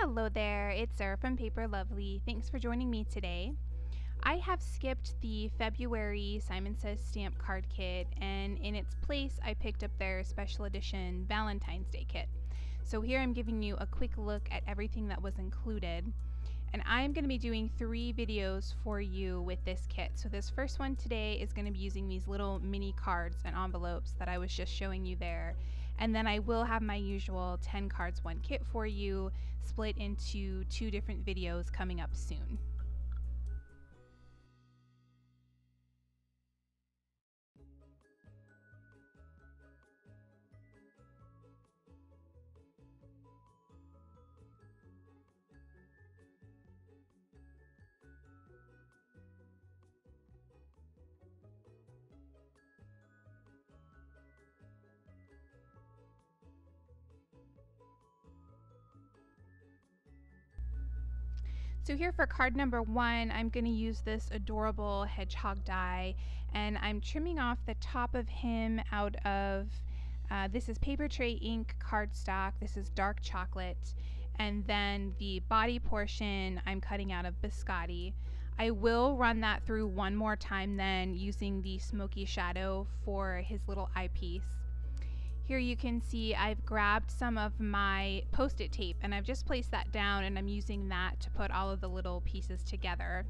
Hello there, it's Sarah from Paper Lovely. Thanks for joining me today. I have skipped the February Simon Says stamp card kit, and in its place I picked up their special edition Valentine's Day kit. So here I'm giving you a quick look at everything that was included. And I'm going to be doing 3 videos for you with this kit. So this first one today is going to be using these little mini cards and envelopes that I was just showing you there. And then I will have my usual 10 cards 1 kit for you, split into 2 different videos coming up soon. So here for card number 1, I'm going to use this adorable hedgehog die, and I'm trimming off the top of him out of, this is Papertrey Ink cardstock, this is dark chocolate, and then the body portion I'm cutting out of Biscotti. I will run that through one more time then using the smoky shadow for his little eyepiece. Here you can see I've grabbed some of my Post-it tape and I've just placed that down, and I'm using that to put all of the little pieces together.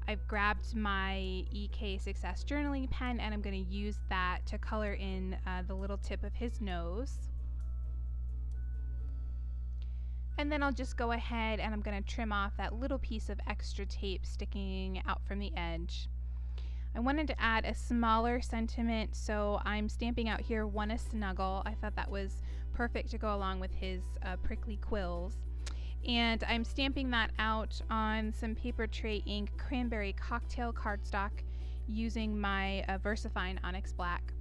I've grabbed my EK Success journaling pen and I'm going to use that to color in the little tip of his nose. And then I'll just go ahead and I'm going to trim off that little piece of extra tape sticking out from the edge. I wanted to add a smaller sentiment, so I'm stamping out here "Wanna Snuggle." I thought that was perfect to go along with his prickly quills. And I'm stamping that out on some Papertrey Ink Cranberry Cocktail cardstock using my VersaFine Onyx Black.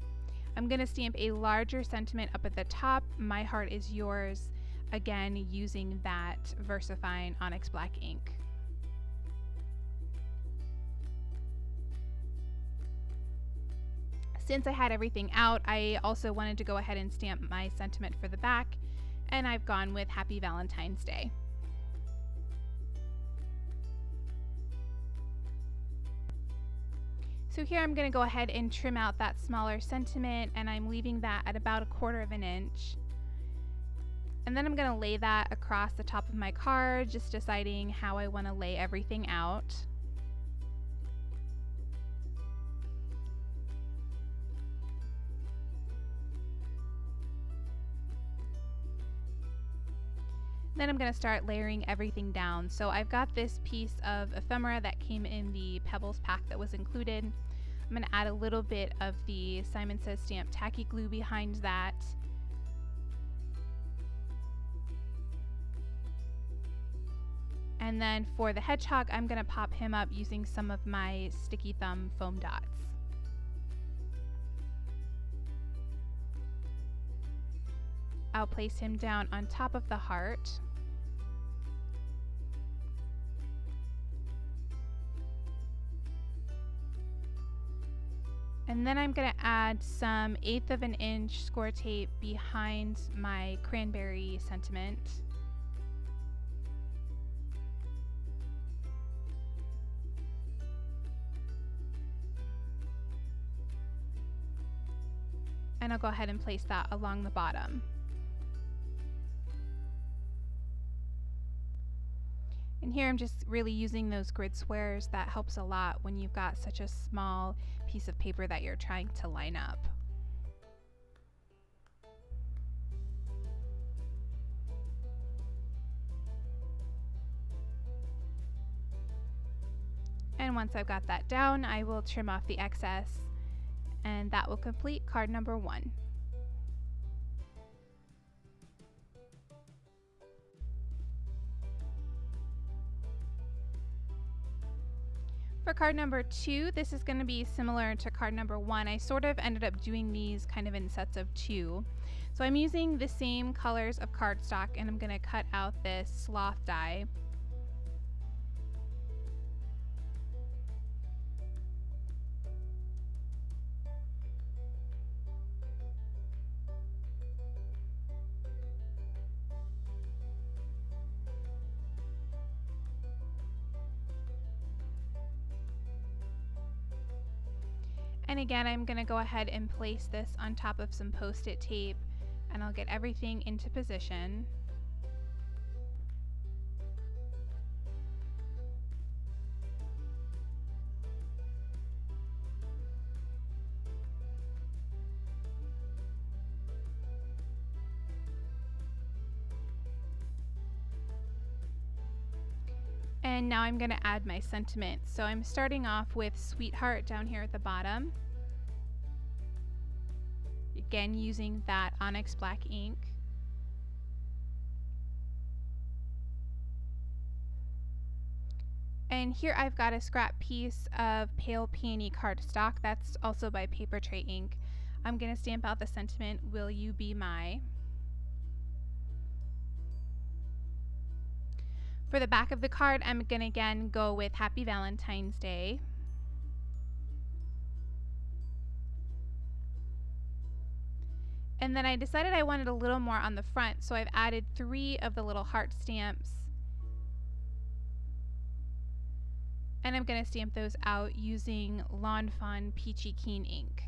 I'm going to stamp a larger sentiment up at the top, "My Heart Is Yours," again using that VersaFine Onyx Black ink. Since I had everything out, I also wanted to go ahead and stamp my sentiment for the back, and I've gone with "Happy Valentine's Day." So here I'm going to go ahead and trim out that smaller sentiment, and I'm leaving that at about 1/4 inch. And then I'm going to lay that across the top of my card, just deciding how I want to lay everything out. Then I'm going to start layering everything down. So I've got this piece of ephemera that came in the Pebbles pack that was included. I'm going to add a little bit of the Simon Says stamp tacky glue behind that. And then for the hedgehog, I'm going to pop him up using some of my sticky thumb foam dots. I'll place him down on top of the heart. And then I'm going to add some 1/8 inch Scor-Tape behind my cranberry sentiment. And I'll go ahead and place that along the bottom. And here I'm just really using those grid squares. That helps a lot when you've got such a small piece of paper that you're trying to line up. And once I've got that down, I will trim off the excess, and that will complete card number 1. For card number 2, this is going to be similar to card number 1. I sort of ended up doing these kind of in sets of 2. So I'm using the same colors of cardstock, and I'm going to cut out this sloth die. And again, I'm going to go ahead and place this on top of some Post-it tape, and I'll get everything into position. And now I'm going to add my sentiment. So I'm starting off with Sweetheart down here at the bottom. Again, using that Onyx black ink. And here I've got a scrap piece of Pale Peony cardstock. That's also by Papertrey Ink. I'm going to stamp out the sentiment, Will You Be My? For the back of the card, I'm going to again go with Happy Valentine's Day. And then I decided I wanted a little more on the front, so I've added 3 of the little heart stamps. And I'm going to stamp those out using Lawn Fawn Peachy Keen ink.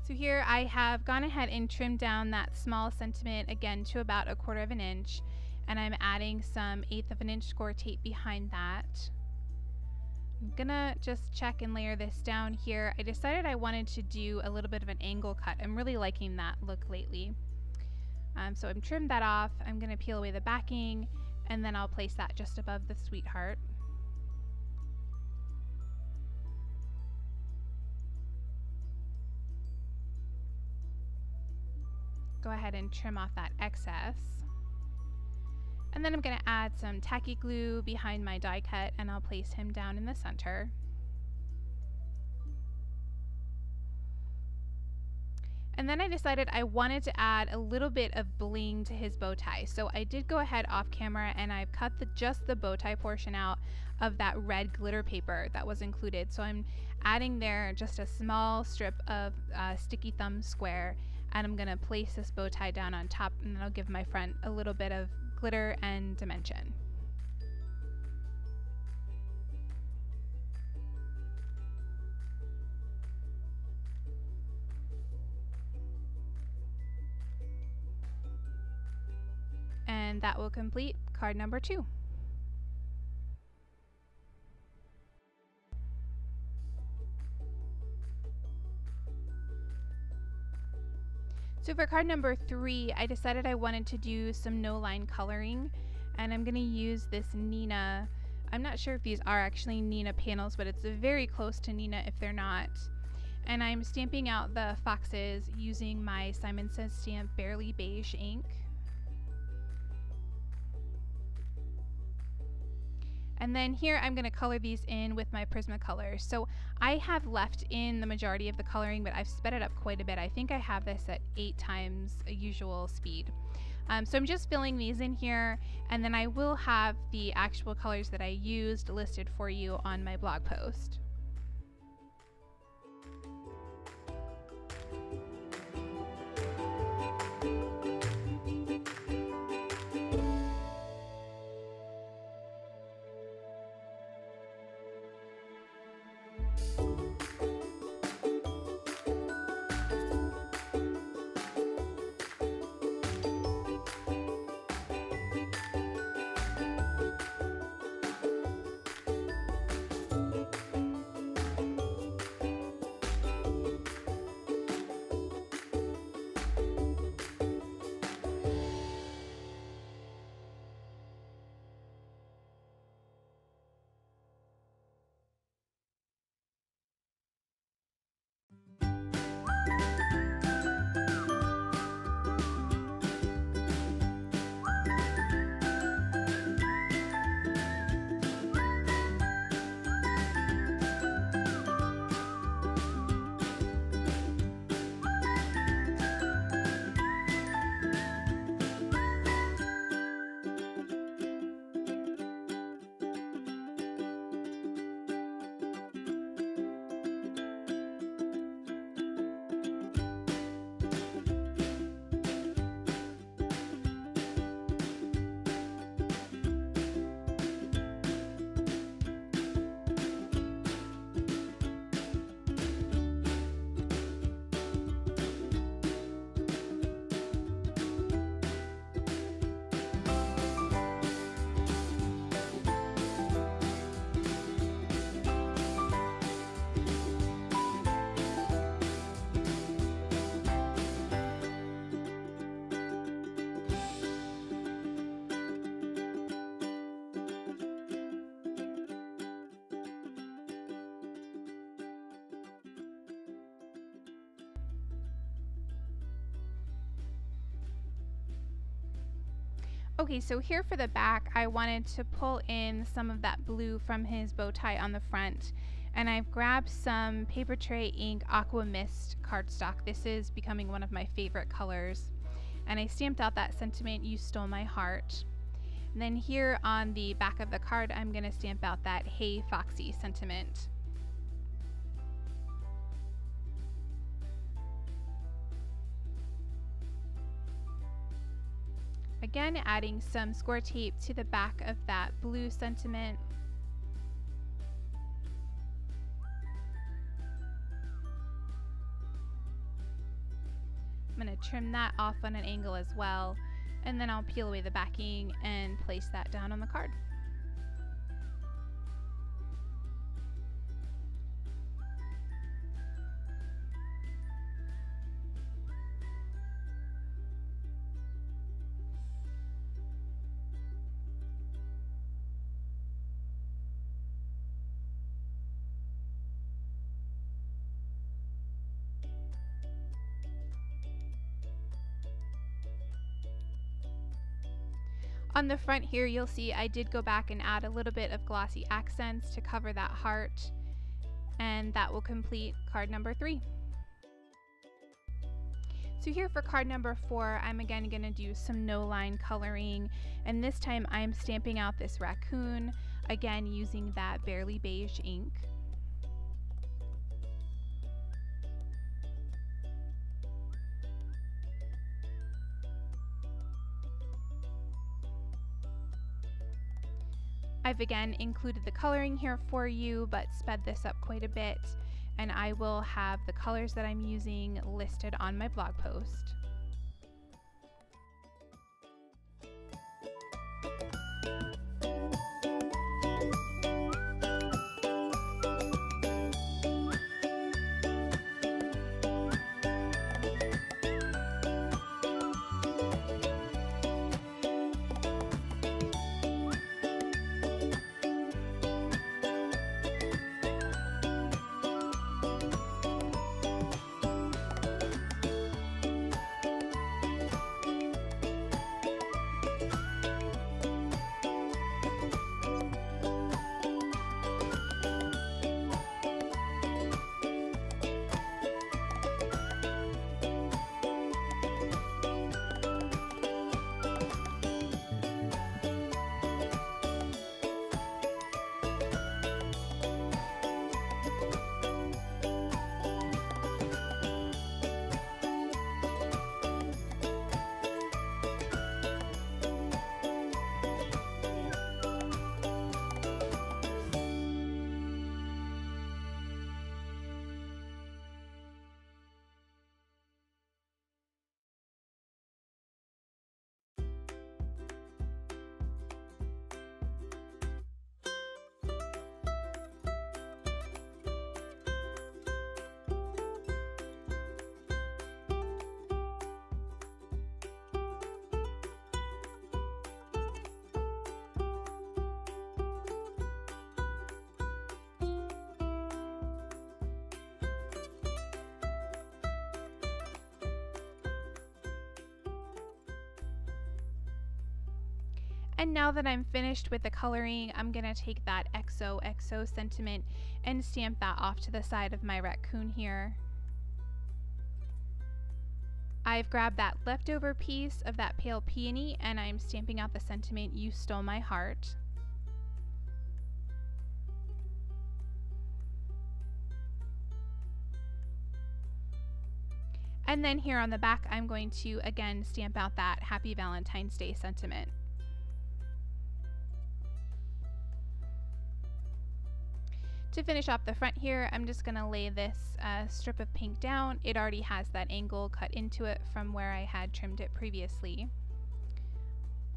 So here I have gone ahead and trimmed down that small sentiment again to about 1/4 inch, and I'm adding some 1/8 inch Scor-Tape behind that. I'm gonna just check and layer this down here. I decided I wanted to do a little bit of an angle cut. I'm really liking that look lately. So I'm trimmed that off. I'm gonna peel away the backing, and then I'll place that just above the Sweetheart. Go ahead and trim off that excess. And then I'm going to add some tacky glue behind my die cut, and I'll place him down in the center. And then I decided I wanted to add a little bit of bling to his bow tie. So I did go ahead off camera and I've cut just the bow tie portion out of that red glitter paper that was included. So I'm adding there just a small strip of sticky thumb square, and I'm going to place this bow tie down on top, and that'll give my front a little bit of glitter and dimension. And that will complete card number 2. So for card number 3, I decided I wanted to do some no-line coloring, and I'm going to use this Nina. I'm not sure if these are actually Nina panels, but it's very close to Nina if they're not. And I'm stamping out the foxes using my Simon Says Stamp Barely Beige ink. And then here I'm going to color these in with my Prismacolor. So I have left in the majority of the coloring, but I've sped it up quite a bit. I think I have this at 8 times a usual speed. So I'm just filling these in here, and then I will have the actual colors that I used listed for you on my blog post. Okay, so here for the back, I wanted to pull in some of that blue from his bow tie on the front, and I've grabbed some Papertrey Ink Aqua Mist cardstock. This is becoming one of my favorite colors, and I stamped out that sentiment, "You Stole My Heart." And then here on the back of the card, I'm going to stamp out that "Hey Foxy" sentiment. Again, adding some Scor-Tape to the back of that blue sentiment. I'm going to trim that off on an angle as well, and then I'll peel away the backing and place that down on the card. On the front here, you'll see I did go back and add a little bit of glossy accents to cover that heart, and that will complete card number 3. So here for card number 4, I'm again going to do some no-line coloring, and this time I'm stamping out this raccoon, again using that Barely Beige ink. I've again included the coloring here for you, but sped this up quite a bit, and I will have the colors that I'm using listed on my blog post. And now that I'm finished with the coloring, I'm going to take that XOXO sentiment and stamp that off to the side of my raccoon here. I've grabbed that leftover piece of that pale peony and I'm stamping out the sentiment, "You Stole My Heart." And then here on the back, I'm going to again stamp out that Happy Valentine's Day sentiment. To finish off the front here, I'm just going to lay this strip of pink down. It already has that angle cut into it from where I had trimmed it previously.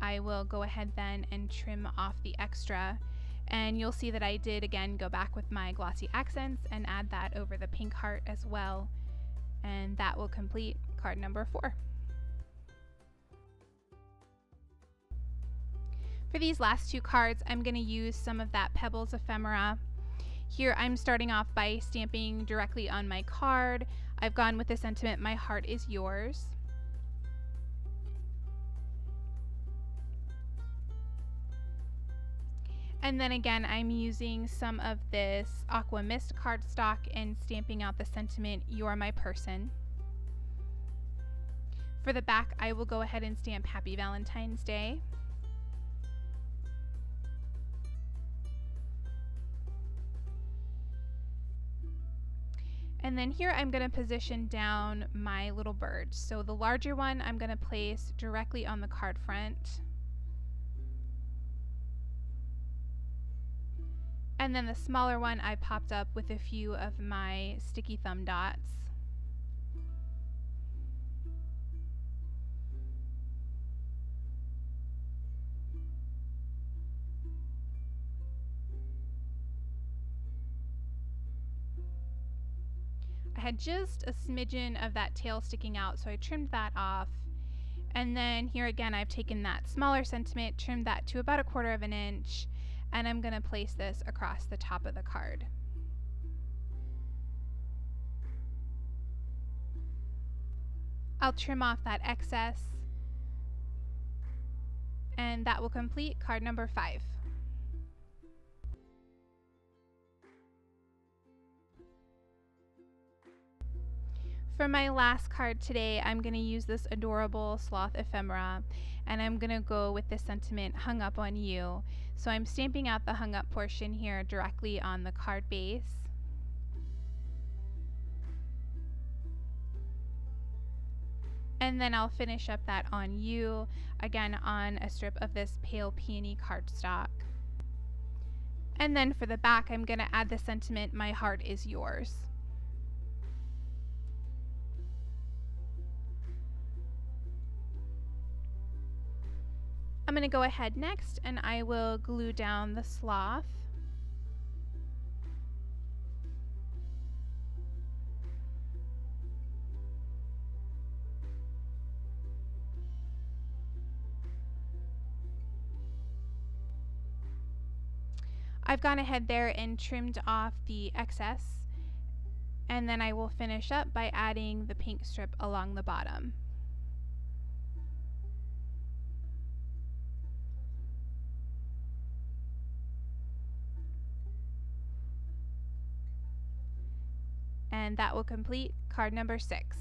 I will go ahead then and trim off the extra, and you'll see that I did again go back with my glossy accents and add that over the pink heart as well, and that will complete card number 4. For these last 2 cards, I'm going to use some of that Pebbles ephemera. Here I'm starting off by stamping directly on my card. I've gone with the sentiment, "My heart is yours." And then again, I'm using some of this Aqua Mist cardstock and stamping out the sentiment, "You're my person." For the back, I will go ahead and stamp Happy Valentine's Day. And then here I'm going to position down my little bird. So the larger one I'm going to place directly on the card front. And then the smaller one I popped up with a few of my sticky thumb dots. I had just a smidgen of that tail sticking out, so I trimmed that off. And then here again, I've taken that smaller sentiment, trimmed that to about 1/4 of an inch, and I'm going to place this across the top of the card. I'll trim off that excess, and that will complete card number 5. For my last card today, I'm going to use this adorable sloth ephemera, and I'm going to go with the sentiment, "Hung up on you." So I'm stamping out the hung up portion here directly on the card base. And then I'll finish up that "on you" again on a strip of this pale peony cardstock. And then for the back, I'm going to add the sentiment, "My heart is yours." I'm going to go ahead next and I will glue down the sloth. I've gone ahead there and trimmed off the excess, and then I will finish up by adding the pink strip along the bottom. And that will complete card number 6.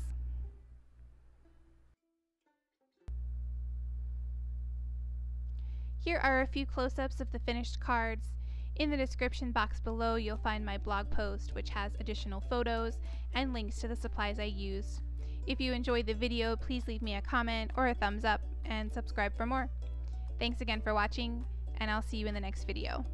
Here are a few close-ups of the finished cards. In the description box below, you'll find my blog post, which has additional photos and links to the supplies I used. If you enjoyed the video, please leave me a comment or a thumbs up and subscribe for more. Thanks again for watching, and I'll see you in the next video.